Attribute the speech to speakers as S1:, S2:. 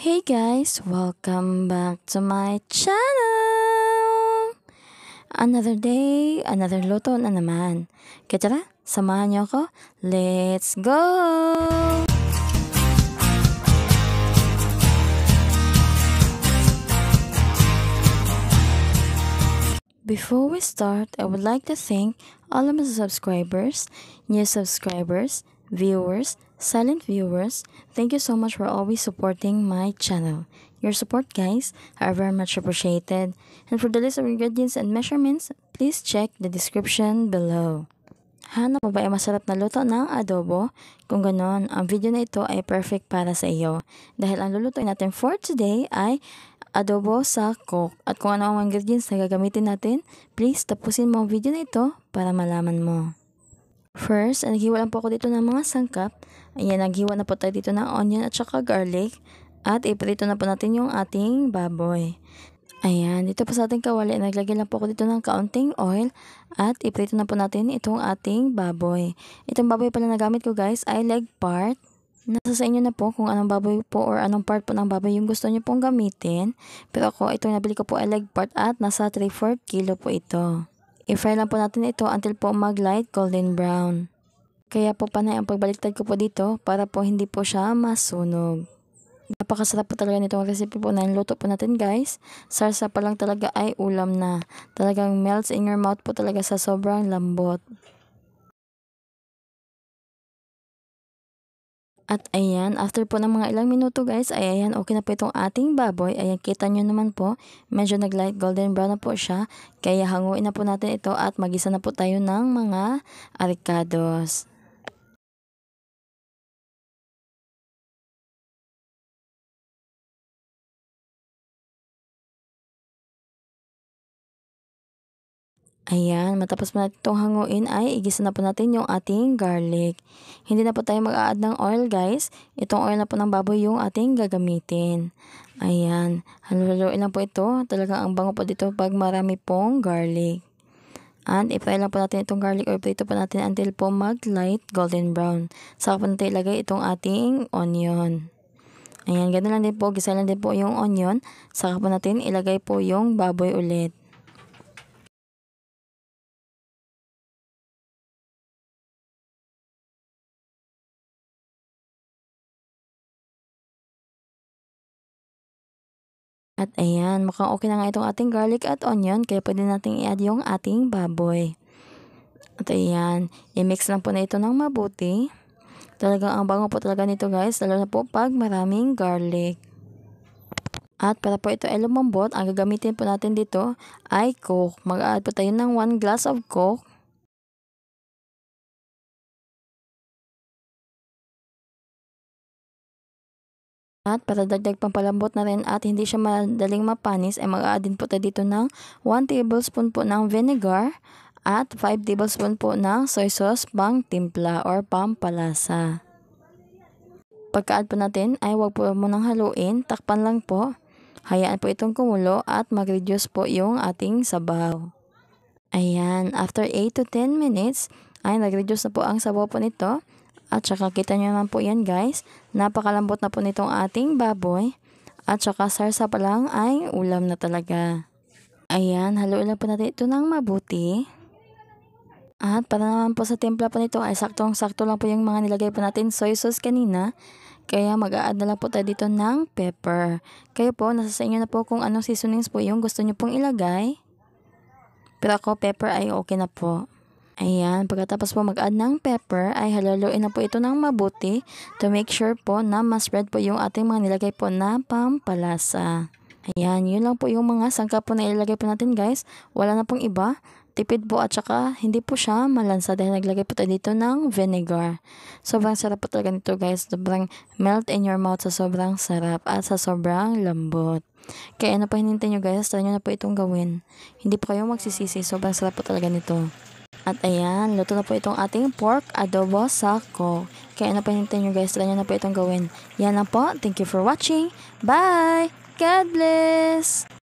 S1: Hey guys, welcome back to my channel! Another day, another luto na naman. Kaya tara, samahan niyo ako. Let's go! Before we start, I would like to thank all of my subscribers, new subscribers, viewers, silent viewers. Thank you so much for always supporting my channel. Your support, guys, are very much appreciated. And for the list of ingredients and measurements, please check the description below. Hanap mo ba ay masarap na luto ng adobo? Kung ganon, ang video na ito ay perfect para sa iyo. Dahil ang lulutuin natin for today ay adobo sa coke. At kung ano ang ingredients na gagamitin natin, please tapusin mo ang video na ito para malaman mo. First, naghiwa lang po ako dito ng mga sangkap. Ayan, naghiwa na po tayo dito ng onion at saka garlic. At iprito na po natin yung ating baboy. Ayan, dito po sa ating kawali, naglagay lang po ako dito ng kaunting oil at iprito na po natin itong ating baboy. Itong baboy pala na gamit ko guys ay leg part. Nasa sa inyo na po kung anong baboy po or anong part po ng baboy yung gusto nyo pong gamitin. Pero ako, itong nabili ko po ay leg part at nasa 3/4 kilo po ito. I-fry lang po natin ito until po mag-light golden brown. Kaya po panay ang pagbaliktad ko po dito para po hindi po siya masunog. Napakasarap po talaga nitong recipe po na niluto po natin guys. Sarsa pa lang talaga ay ulam na. Talagang melts in your mouth po talaga sa sobrang lambot. At ayan, after po ng mga ilang minuto guys, ay ayan, okay na po itong ating baboy. Ayan, kita nyo naman po, medyo nag-light golden brown na po siya. Kaya hanguin na po natin ito at magisa na po tayo ng mga aricados. Ayan, matapos po natin itong hanguin ay igisa na po natin yung ating garlic. Hindi na po tayo mag-a-add ng oil guys. Itong oil na po ng baboy yung ating gagamitin. Ayan, haluin lang po ito. Talagang ang bango po dito pag marami pong garlic. And i-fry lang po natin itong garlic or prito po natin until po mag-light golden brown. Saka po natin ilagay itong ating onion. Ayan, ganun lang din po. Gisa lang din po yung onion. Saka po natin ilagay po yung baboy ulit. At ayan, mukhang okay na nga itong ating garlic at onion, kaya pwede nating i-add yung ating baboy. At ayan, i-mix lang po na ito ng mabuti. Talagang ang bango po talaga nito guys, lalo na po pag maraming garlic. At para po ito ay lumambot, ang gagamitin po natin dito ay coke. Mag-add po tayo ng 1 glass of coke. At para dagdag pampalambot na rin at hindi siya madaling mapanis ay mag-a-add din po tayo dito ng 1 tablespoon po ng vinegar at 5 tablespoon po ng soy sauce pang timpla or pampalasa. Pagka-add po natin ay huwag po munang haluin, takpan lang po. Hayaan po itong kumulo at mag-reduce po yung ating sabaw. Ayan, after 8 to 10 minutes ay nag-reduce na po ang sabaw po nito. At saka kita nyo naman po yan guys, napakalambot na po nitong ating baboy. At saka sarsa pa lang ay ulam na talaga. Ayan, haluin lang po natin ito ng mabuti. At para naman po sa timpla po nito ay saktong-sakto lang po yung mga nilagay po natin soy sauce kanina. Kaya mag-a-add na lang po tayo dito ng pepper. Kayo po, nasa sa inyo na po kung anong seasonings po yung gusto nyo pong ilagay. Pero ako, pepper ay okay na po. Ayan, pagkatapos po mag-add ng pepper, ay halaluin na po ito ng mabuti to make sure po na ma-spread po yung ating mga nilagay po na pampalasa. Ayan, yun lang po yung mga sangkap po na ilalagay po natin guys. Wala na pong iba. Tipid po at saka hindi po siya malansa dahil naglagay po tayo dito ng vinegar. Sobrang sarap po talaga nito guys. Sobrang melt in your mouth sa sobrang sarap at sa sobrang lambot. Kaya ano pa hinintay nyo guys, try nyo na po itong gawin. Hindi po kayo magsisisi, sobrang sarap po talaga nito. At ayan, luto na po itong ating pork adobo sa coke. Kaya ano pa hinintay nyo guys, try nyo na po itong gawin. Yan lang po, thank you for watching. Bye! God bless!